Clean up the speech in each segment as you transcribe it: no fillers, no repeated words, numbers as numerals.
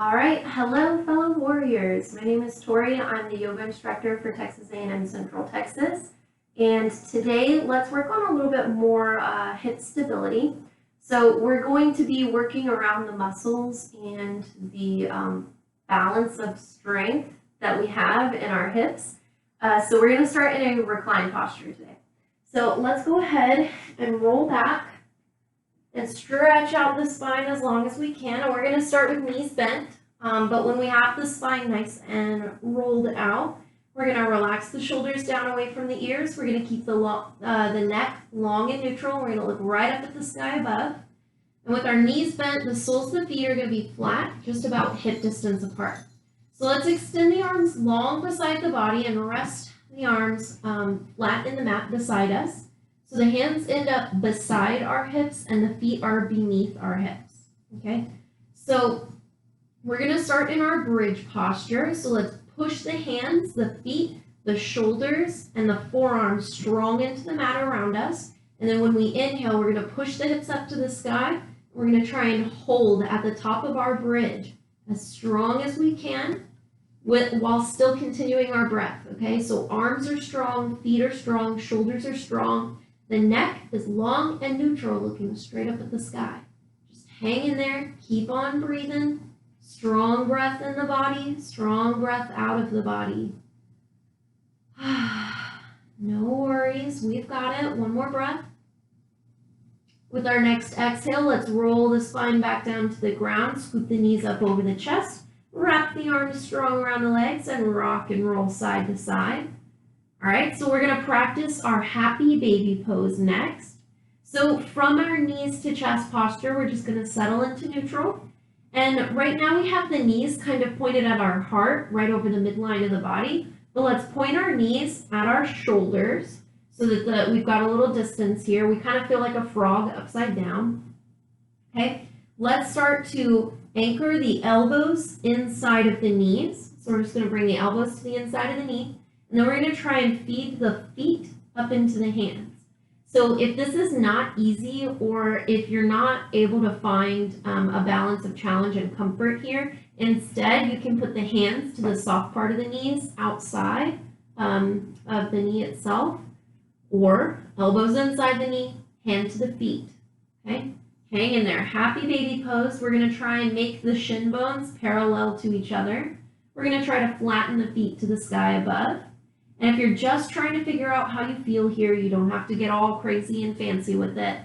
All right, hello fellow warriors. My name is Tori. I'm the yoga instructor for Texas A&M Central Texas. And today let's work on a little bit more hip stability. So we're going to be working around the muscles and the balance of strength that we have in our hips. So we're going to start in a recline posture today. So let's go ahead and roll back and stretch out the spine as long as we can. And we're going to start with knees bent. But when we have the spine nice and rolled out, we're going to relax the shoulders down away from the ears. We're going to keep the neck long and neutral. We're going to look right up at the sky above. And with our knees bent, the soles of the feet are going to be flat, just about hip distance apart. So let's extend the arms long beside the body and rest the arms flat in the mat beside us. So the hands end up beside our hips and the feet are beneath our hips, okay? So we're gonna start in our bridge posture. So let's push the hands, the feet, the shoulders, and the forearms strong into the mat around us. And then when we inhale, we're gonna push the hips up to the sky. We're gonna try and hold at the top of our bridge as strong as we can while still continuing our breath, okay? So arms are strong, feet are strong, shoulders are strong. The neck is long and neutral, looking straight up at the sky. Just hang in there, keep on breathing. Strong breath in the body, strong breath out of the body. No worries, we've got it. One more breath. With our next exhale, let's roll the spine back down to the ground, scoop the knees up over the chest, wrap the arms strong around the legs, and rock and roll side to side. All right, so we're gonna practice our happy baby pose next. So from our knees to chest posture, we're just gonna settle into neutral. And right now we have the knees kind of pointed at our heart, right over the midline of the body. But let's point our knees at our shoulders so that we've got a little distance here. We kind of feel like a frog upside down. Okay, let's start to anchor the elbows inside of the knees. So we're just gonna bring the elbows to the inside of the knee. And then we're going to try and feed the feet up into the hands. So if this is not easy, or if you're not able to find a balance of challenge and comfort here, instead you can put the hands to the soft part of the knees outside of the knee itself, or elbows inside the knee, hand to the feet. Okay, hang in there. Happy baby pose. We're going to try and make the shin bones parallel to each other. We're going to try to flatten the feet to the sky above. And if you're just trying to figure out how you feel here, you don't have to get all crazy and fancy with it.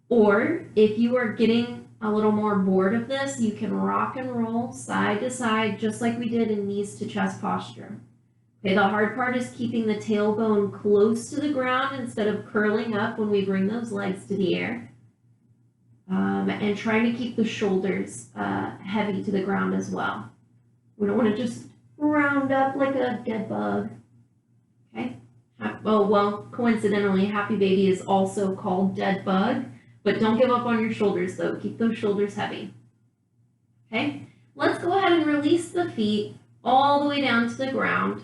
Or if you are getting a little more bored of this, you can rock and roll side to side, just like we did in knees to chest posture. Okay, the hard part is keeping the tailbone close to the ground instead of curling up when we bring those legs to the air. And trying to keep the shoulders heavy to the ground as well. We don't want to just round up like a dead bug. Okay. Oh, well, coincidentally, happy baby is also called dead bug, but don't give up on your shoulders though. Keep those shoulders heavy. Okay. Let's go ahead and release the feet all the way down to the ground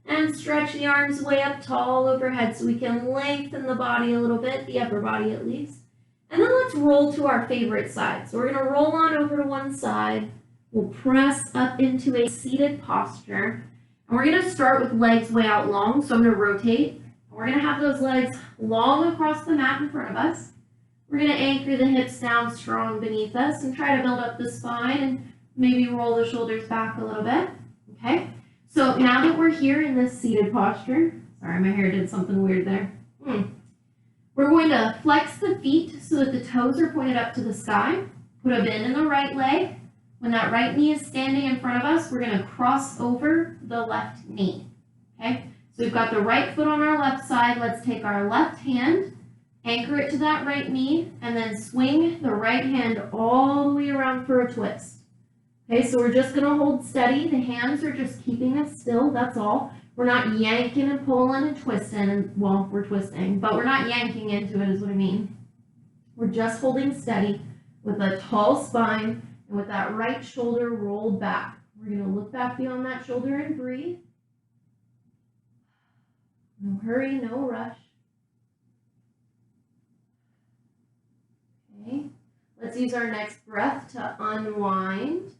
and stretch the arms way up tall overhead so we can lengthen the body a little bit, the upper body at least. And then let's roll to our favorite side. So we're going to roll on over to one side. We'll press up into a seated posture. And we're going to start with legs way out long, so I'm going to rotate. We're going to have those legs long across the mat in front of us. We're going to anchor the hips down strong beneath us and try to build up the spine and maybe roll the shoulders back a little bit. Okay, so now that we're here in this seated posture, sorry, my hair did something weird there. We're going to flex the feet so that the toes are pointed up to the sky. Put a bend in the right leg. When that right knee is standing in front of us, we're going to cross over the left knee, okay? So we've got the right foot on our left side. Let's take our left hand, anchor it to that right knee, and then swing the right hand all the way around for a twist. Okay, so we're just going to hold steady. The hands are just keeping us still, that's all. We're not yanking and pulling and twisting, and well, we're twisting, but we're not yanking into it is what I mean. We're just holding steady with a tall spine, and with that right shoulder rolled back. We're going to look back beyond that shoulder and breathe. No hurry, no rush. Okay, let's use our next breath to unwind.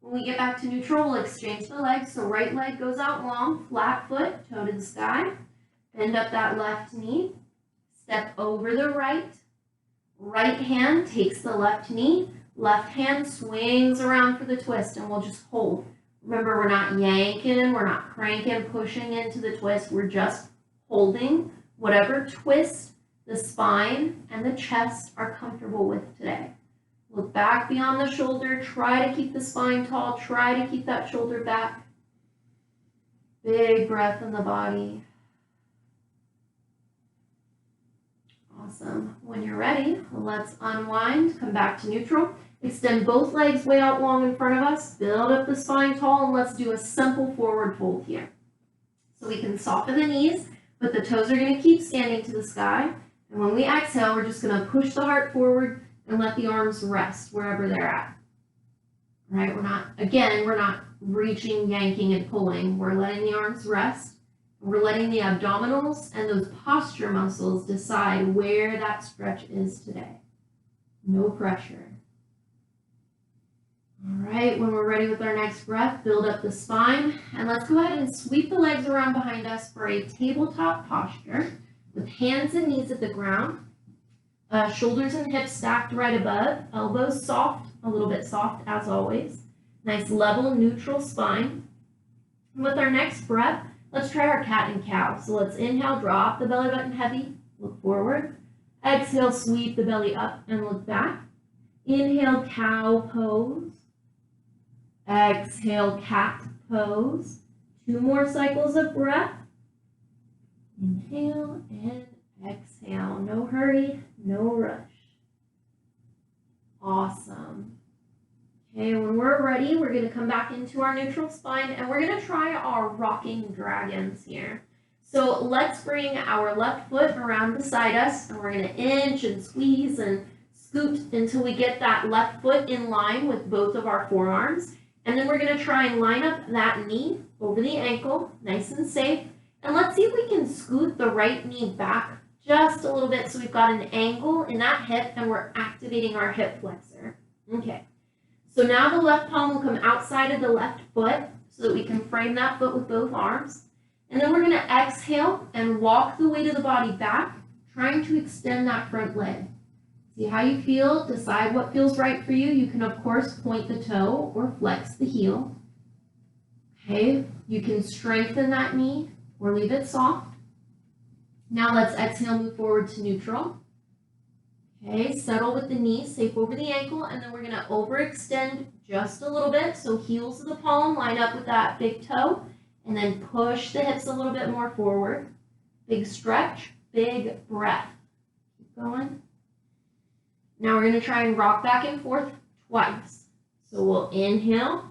When we get back to neutral, we'll exchange the legs. So right leg goes out long, flat foot, toe to the sky. Bend up that left knee. Step over the right. Right hand takes the left knee. Left hand swings around for the twist, and we'll just hold. Remember, we're not yanking, we're not cranking, pushing into the twist. We're just holding whatever twist the spine and the chest are comfortable with today. Look back beyond the shoulder. Try to keep the spine tall. Try to keep that shoulder back. Big breath in the body. Awesome. When you're ready, let's unwind. Come back to neutral. Extend both legs way out long in front of us. Build up the spine tall, and let's do a simple forward fold here. So we can soften the knees, but the toes are going to keep standing to the sky. And when we exhale, we're just going to push the heart forward and let the arms rest wherever they're at. All right, we're not reaching, yanking, and pulling. We're letting the arms rest. We're letting the abdominals and those posture muscles decide where that stretch is today. No pressure. All right, when we're ready with our next breath, build up the spine, and let's go ahead and sweep the legs around behind us for a tabletop posture with hands and knees at the ground, shoulders and hips stacked right above, elbows soft, a little bit soft as always. Nice level, neutral spine. And with our next breath, let's try our cat and cow. So let's inhale, drop the belly button heavy, look forward. Exhale, sweep the belly up and look back. Inhale, cow pose. Exhale, cat pose. 2 more cycles of breath. Inhale and exhale. No hurry, no rush. Awesome. Okay, when we're ready, we're going to come back into our neutral spine, and we're going to try our rocking dragons here. So let's bring our left foot around beside us, and we're going to inch and squeeze and scoot until we get that left foot in line with both of our forearms. And then we're going to try and line up that knee over the ankle, nice and safe. And let's see if we can scoot the right knee back just a little bit so we've got an angle in that hip and we're activating our hip flexor. Okay, so now the left palm will come outside of the left foot so that we can frame that foot with both arms. And then we're going to exhale and walk the weight of the body back, trying to extend that front leg. See how you feel, decide what feels right for you. You can, of course, point the toe or flex the heel. Okay, you can strengthen that knee or leave it soft. Now let's exhale, move forward to neutral. Okay, settle with the knee, safe over the ankle, and then we're going to overextend just a little bit. So heels of the palm line up with that big toe, and then push the hips a little bit more forward. Big stretch, big breath. Keep going. Now we're going to try and rock back and forth twice. So we'll inhale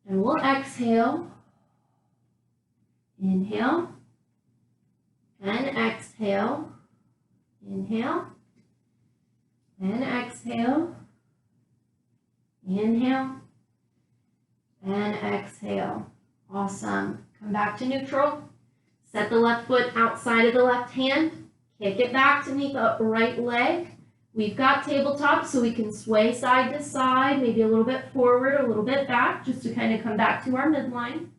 and we'll exhale. Inhale and exhale. Inhale and exhale. Inhale and exhale. Awesome. Come back to neutral. Set the left foot outside of the left hand. Kick it back to meet the right leg. We've got tabletop, so we can sway side to side, maybe a little bit forward, a little bit back, just to kind of come back to our midline.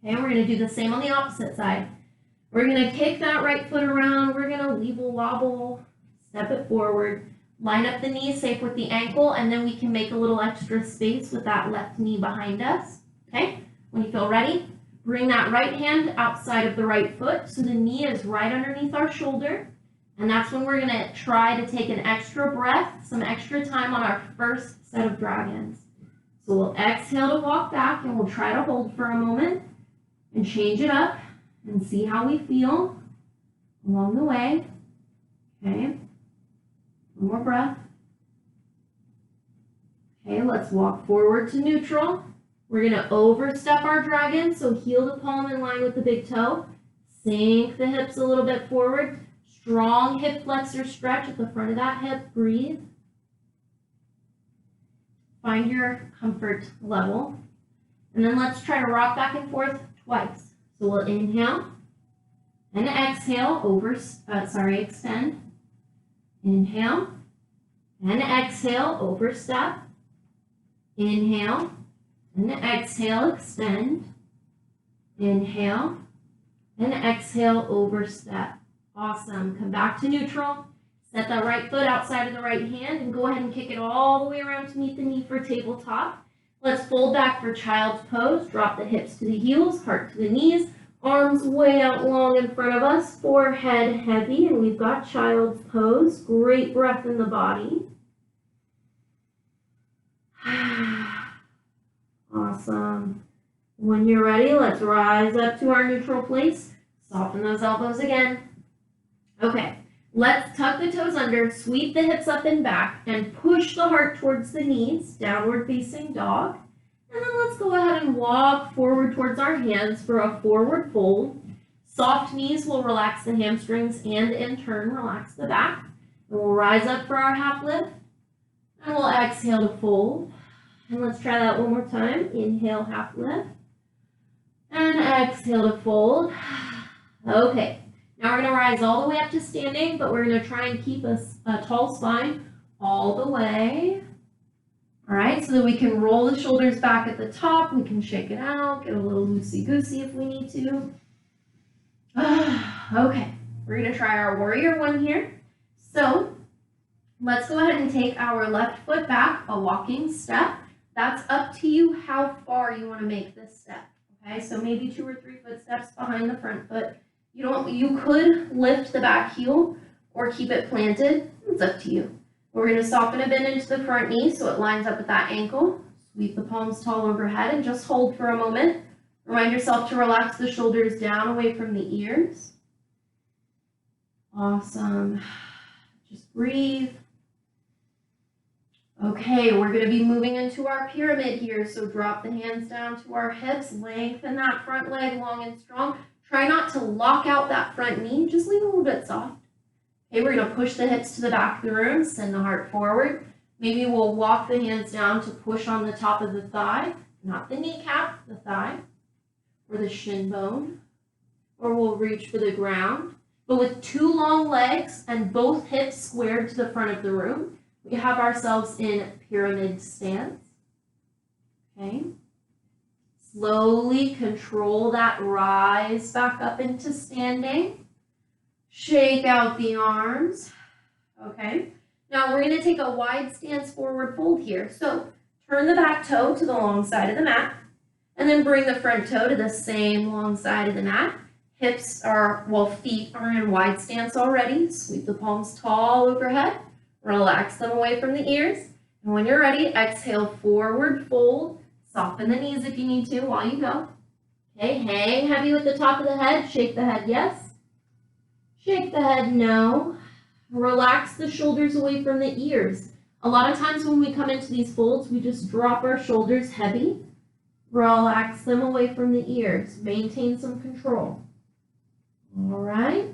Okay, and we're going to do the same on the opposite side. We're going to kick that right foot around. We're going to weeble wobble, step it forward, line up the knee, safe with the ankle, and then we can make a little extra space with that left knee behind us. Okay, when you feel ready, bring that right hand outside of the right foot so the knee is right underneath our shoulder. And that's when we're going to try to take an extra breath, some extra time on our first set of dragons. So we'll exhale to walk back, and we'll try to hold for a moment and change it up and see how we feel along the way. Okay, one more breath. Okay, let's walk forward to neutral. We're going to overstep our dragon, so heel to palm in line with the big toe. Sink the hips a little bit forward. Strong hip flexor stretch at the front of that hip. Breathe. Find your comfort level. And then let's try to rock back and forth twice. So we'll inhale and exhale, extend. Inhale and exhale, overstep. Inhale and exhale, extend. Inhale and exhale, overstep. Awesome. Come back to neutral. Set that right foot outside of the right hand and go ahead and kick it all the way around to meet the knee for tabletop. Let's fold back for child's pose. Drop the hips to the heels, heart to the knees, arms way out long in front of us, forehead heavy, and we've got child's pose. Great breath in the body. Awesome. When you're ready, let's rise up to our neutral place. Soften those elbows again. Okay, let's tuck the toes under, sweep the hips up and back, and push the heart towards the knees, downward facing dog. And then let's go ahead and walk forward towards our hands for a forward fold. Soft knees will relax the hamstrings and in turn relax the back. And we'll rise up for our half lift. And we'll exhale to fold. And let's try that one more time. Inhale, half lift. And exhale to fold. Okay, now we're going to rise all the way up to standing, but we're going to try and keep a tall spine all the way. All right, so that we can roll the shoulders back at the top. We can shake it out, get a little loosey-goosey if we need to. Okay, we're going to try our warrior one here. So let's go ahead and take our left foot back, a walking step. That's up to you how far you want to make this step. Okay, so maybe 2 or 3 footsteps behind the front foot. You could lift the back heel or keep it planted. It's up to you. We're going to soften a bend into the front knee so it lines up with that ankle. Sweep the palms tall overhead and just hold for a moment. Remind yourself to relax the shoulders down away from the ears. Awesome. Just breathe. Okay, we're going to be moving into our pyramid here, so drop the hands down to our hips, lengthen that front leg long and strong. Try not to lock out that front knee, just leave it a little bit soft. Okay, we're going to push the hips to the back of the room, send the heart forward. Maybe we'll walk the hands down to push on the top of the thigh, not the kneecap, the thigh, or the shin bone, or we'll reach for the ground. But with 2 long legs and both hips squared to the front of the room, we have ourselves in pyramid stance. Okay. Slowly control that rise back up into standing. Shake out the arms. Okay. Now we're going to take a wide stance forward fold here. So turn the back toe to the long side of the mat and then bring the front toe to the same long side of the mat. Feet are in wide stance already. Sweep the palms tall overhead. Relax them away from the ears. And when you're ready, exhale, forward fold. Soften the knees if you need to while you go. Okay, hang heavy with the top of the head. Shake the head, yes. Shake the head, no. Relax the shoulders away from the ears. A lot of times when we come into these folds, we just drop our shoulders heavy. Relax them away from the ears. Maintain some control. All right.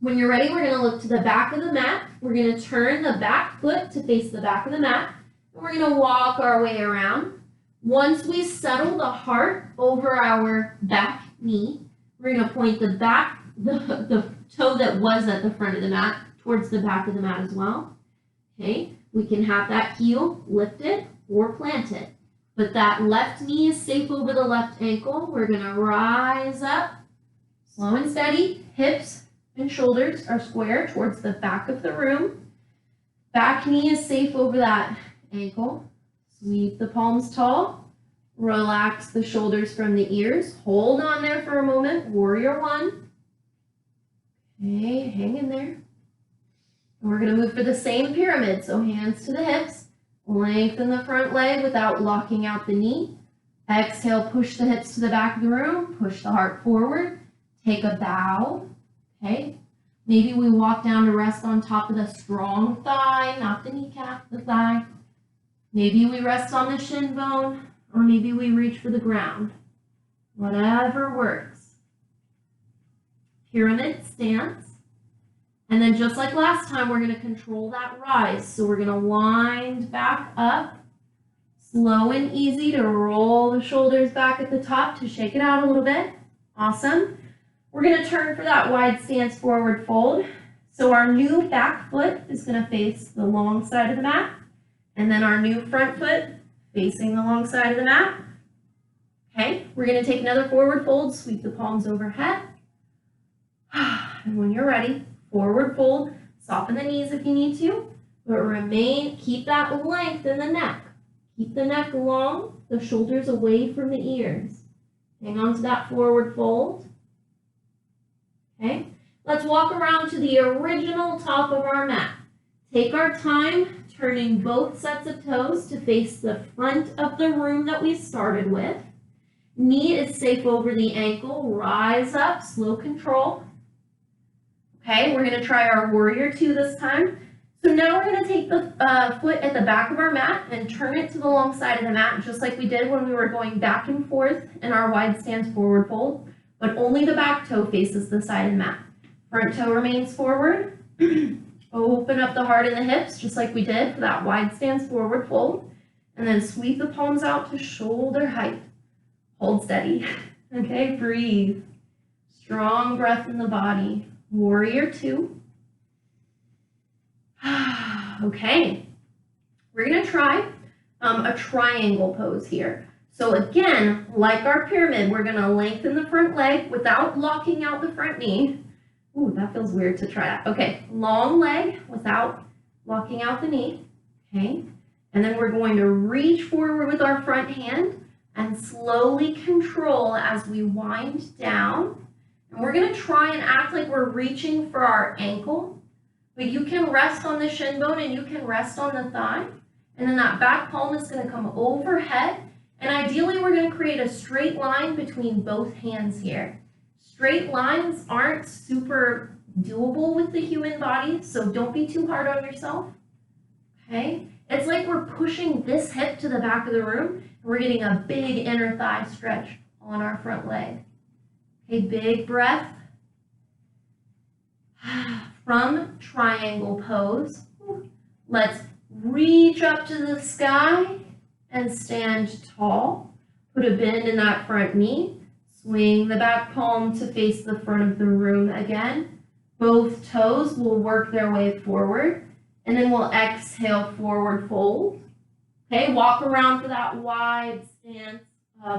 When you're ready, we're going to look to the back of the mat. We're going to turn the back foot to face the back of the mat. And we're going to walk our way around. Once we settle the heart over our back knee, we're going to point the toe that was at the front of the mat towards the back of the mat as well. Okay, we can have that heel lifted or planted. But that left knee is safe over the left ankle. We're going to rise up, slow and steady, hips and shoulders are square towards the back of the room. Back knee is safe over that ankle. Sweep the palms tall. Relax the shoulders from the ears. Hold on there for a moment. Warrior one. Okay, hang in there. And we're going to move for the same pyramid. So hands to the hips. Lengthen the front leg without locking out the knee. Exhale, push the hips to the back of the room. Push the heart forward. Take a bow. Okay, maybe we walk down to rest on top of the strong thigh, not the kneecap, the thigh. Maybe we rest on the shin bone, or maybe we reach for the ground. Whatever works. Pyramid stance. And then just like last time, we're going to control that rise. So we're going to wind back up, slow and easy to roll the shoulders back at the top to shake it out a little bit. Awesome. We're going to turn for that wide stance forward fold. So our new back foot is going to face the long side of the mat. And then our new front foot facing the long side of the mat. Okay, we're going to take another forward fold, sweep the palms overhead. And when you're ready, forward fold, soften the knees if you need to, but keep that length in the neck. Keep the neck long, the shoulders away from the ears. Hang on to that forward fold. Okay, let's walk around to the original top of our mat. Take our time, turning both sets of toes to face the front of the room that we started with. Knee is safe over the ankle. Rise up, slow control. Okay, we're going to try our warrior 2 this time. So now we're going to take the foot at the back of our mat and turn it to the long side of the mat, just like we did when we were going back and forth in our wide stance forward fold, but only the back toe faces the side of the mat. Front toe remains forward. Open up the heart and the hips, just like we did for that wide stance forward fold, and then sweep the palms out to shoulder height. Hold steady. Okay, breathe. Strong breath in the body. Warrior 2. Okay, we're going to try a triangle pose here. So again, like our pyramid, we're going to lengthen the front leg without locking out the front knee. Ooh, that feels weird to try that. Okay, long leg without locking out the knee. Okay, and then we're going to reach forward with our front hand and slowly control as we wind down. And we're going to try and act like we're reaching for our ankle. But you can rest on the shin bone and you can rest on the thigh. And then that back palm is going to come overhead. And ideally, we're going to create a straight line between both hands here. Straight lines aren't super doable with the human body, so don't be too hard on yourself. Okay? It's like we're pushing this hip to the back of the room, and we're getting a big inner thigh stretch on our front leg. Okay, big breath. From triangle pose, let's reach up to the sky and stand tall. Put a bend in that front knee. Swing the back palm to face the front of the room again. Both toes will work their way forward. And then we'll exhale, forward fold. Okay, walk around for that wide stance,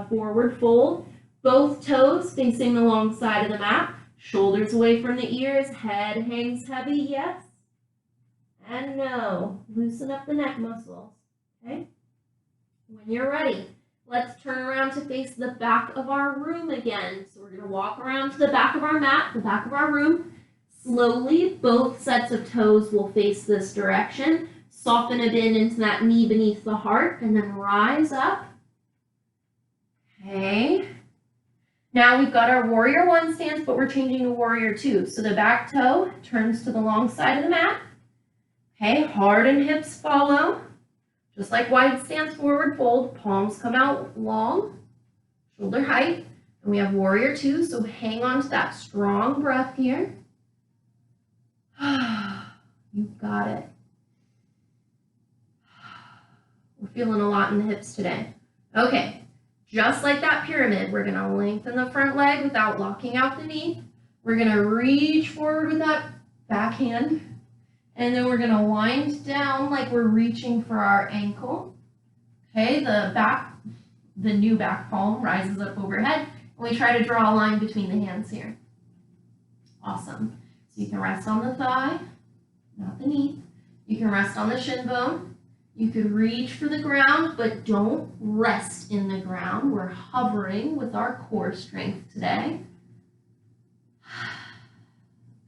forward fold. Both toes facing the long side of the mat. Shoulders away from the ears, head hangs heavy, yes and no. Loosen up the neck muscles, okay? When you're ready, let's turn around to face the back of our room again. So we're going to walk around to the back of our mat, the back of our room. Slowly, both sets of toes will face this direction. Soften a bend into that knee beneath the heart, and then rise up. Okay. Now we've got our warrior 1 stance, but we're changing to warrior 2. So the back toe turns to the long side of the mat. Okay, heart and hips follow. Just like wide stance forward fold, palms come out long, shoulder height. And we have warrior 2, so hang on to that strong breath here. You've got it. We're feeling a lot in the hips today. Okay. Just like that pyramid, we're going to lengthen the front leg without locking out the knee. We're going to reach forward with that back hand. And then we're going to wind down like we're reaching for our ankle. Okay, the new back palm rises up overhead. And we try to draw a line between the hands here. Awesome. So you can rest on the thigh, not the knee. You can rest on the shin bone. You could reach for the ground, but don't rest in the ground. We're hovering with our core strength today.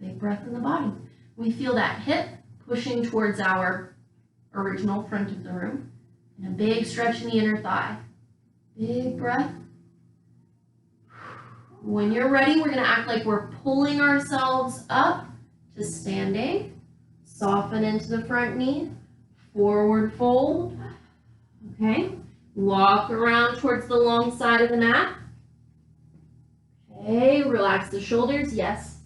Big breath in the body. We feel that hip pushing towards our original front of the room. And a big stretch in the inner thigh. Big breath. When you're ready, we're going to act like we're pulling ourselves up to standing. Soften into the front knee. Forward fold, okay, walk around towards the long side of the mat, okay, relax the shoulders, yes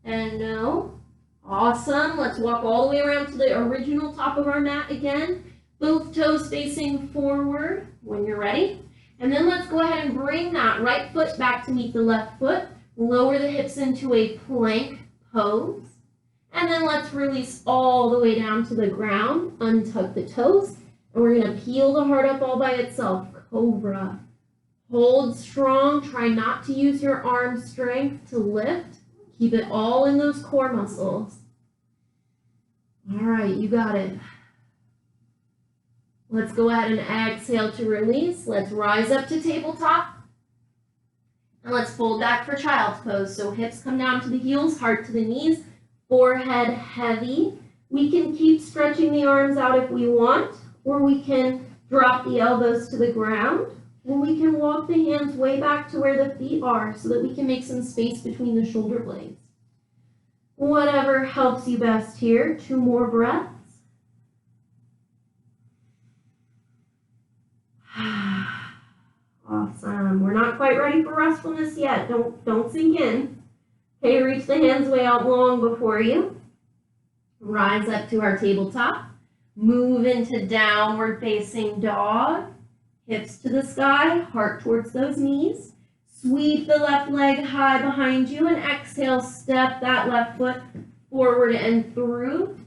and no, awesome, let's walk all the way around to the original top of our mat again, both toes facing forward when you're ready, and then let's go ahead and bring that right foot back to meet the left foot, lower the hips into a plank pose. And then let's release all the way down to the ground, untug the toes, And we're gonna peel the heart up all by itself. Cobra. Hold strong. Try not to use your arm strength to lift. Keep it all in those core muscles. All right, you got it. Let's go ahead and exhale to release. Let's rise up to tabletop. And let's fold back for child's pose. So hips come down to the heels, heart to the knees, forehead heavy. We can keep stretching the arms out if we want, or we can drop the elbows to the ground, and we can walk the hands way back to where the feet are so that we can make some space between the shoulder blades. Whatever helps you best here. 2 more breaths. Awesome. We're not quite ready for restfulness yet. Don't sink in. Okay, reach the hands way out long before you. Rise up to our tabletop. Move into downward facing dog. Hips to the sky, heart towards those knees. Sweep the left leg high behind you and exhale, step that left foot forward and through.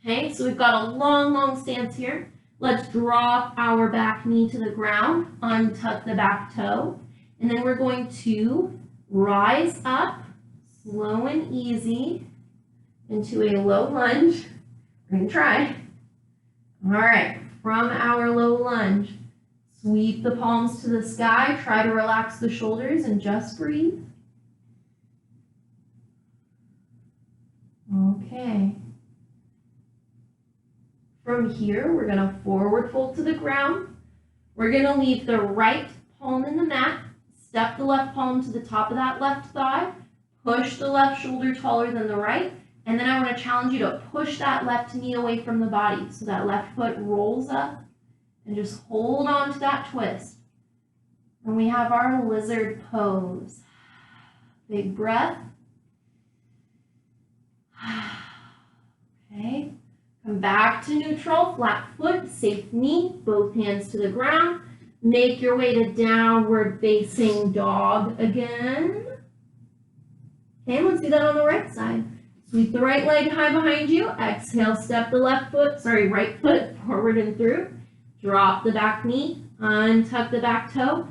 Okay, so we've got a long stance here. Let's drop our back knee to the ground, untuck the back toe, and then we're going to rise up, slow and easy, into a low lunge. We're going to try. All right, from our low lunge, sweep the palms to the sky, try to relax the shoulders and just breathe. Okay. From here, we're going to forward fold to the ground. We're going to leave the right palm in the mat, step the left palm to the top of that left thigh, push the left shoulder taller than the right, and then I want to challenge you to push that left knee away from the body so that left foot rolls up, and just hold on to that twist. And we have our lizard pose. Big breath. Okay. Come back to neutral, flat foot, safe knee, both hands to the ground. Make your way to downward facing dog again. Okay, let's do that on the right side. Sweep the right leg high behind you. Exhale, step the right foot forward and through. Drop the back knee, untuck the back toe.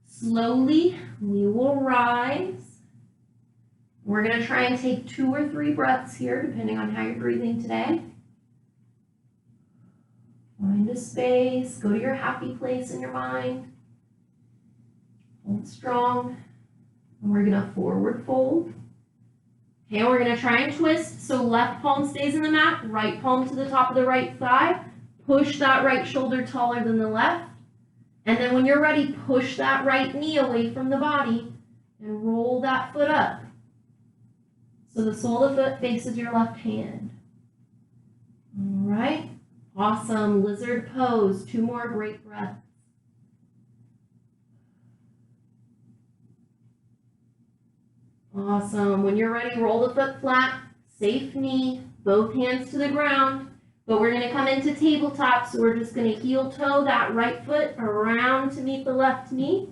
Slowly, we will rise. We're going to try and take 2 or 3 breaths here, depending on how you're breathing today. Find a space, go to your happy place in your mind. Hold strong. And we're going to forward fold. Okay, we're going to try and twist. So left palm stays in the mat, right palm to the top of the right thigh. Push that right shoulder taller than the left. And then when you're ready, push that right knee away from the body and roll that foot up. So the sole of the foot faces your left hand. All right. Awesome. Lizard pose. 2 more great breaths. Awesome. When you're ready, roll the foot flat, safe knee, both hands to the ground. But we're going to come into tabletop, so we're just going to heel toe that right foot around to meet the left knee.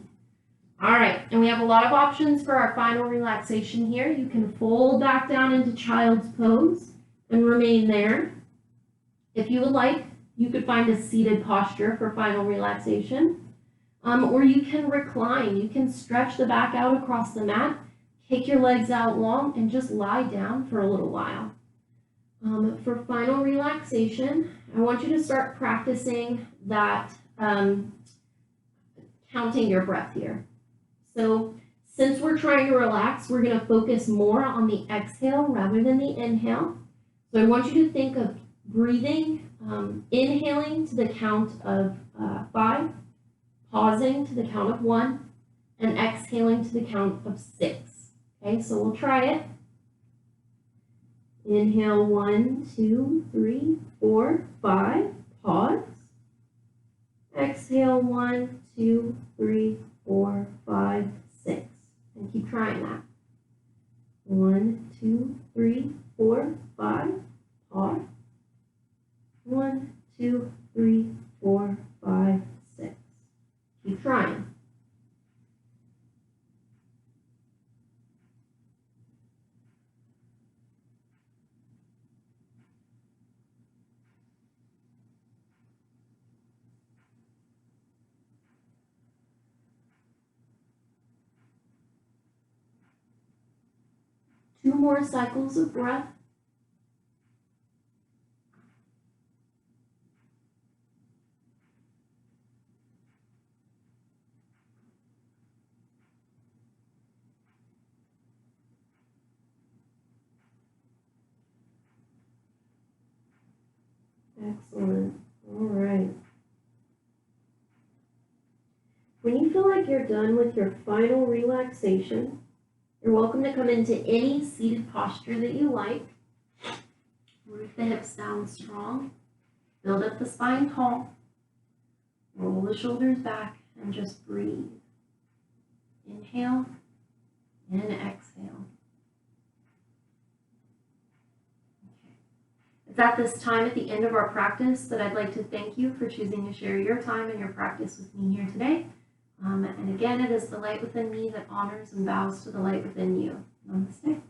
All right, and we have a lot of options for our final relaxation here. You can fold back down into child's pose and remain there. If you would like, you could find a seated posture for final relaxation. Or you can recline. You can stretch the back out across the mat, kick your legs out long, and just lie down for a little while. For final relaxation, I want you to start practicing that counting your breath here. So since we're trying to relax, we're going to focus more on the exhale rather than the inhale. So I want you to think of breathing, inhaling to the count of 5, pausing to the count of 1, and exhaling to the count of 6. Okay, so we'll try it. Inhale, 1, 2, 3, 4, 5. Pause. Exhale, 1, 2, 3, 4, 5, 6. And keep trying that. 1, 2, 3, 4, 5. Pause. 1, 2, 3, 4, 5, 6. Keep trying. 2 more cycles of breath. Excellent. All right. When you feel like you're done with your final relaxation, you're welcome to come into any seated posture that you like. Root the hips down strong. Build up the spine tall. Roll the shoulders back and just breathe. Inhale and exhale. It's at this time at the end of our practice that I'd like to thank you for choosing to share your time and your practice with me here today. And again, it is the light within me that honors and bows to the light within you. Namaste.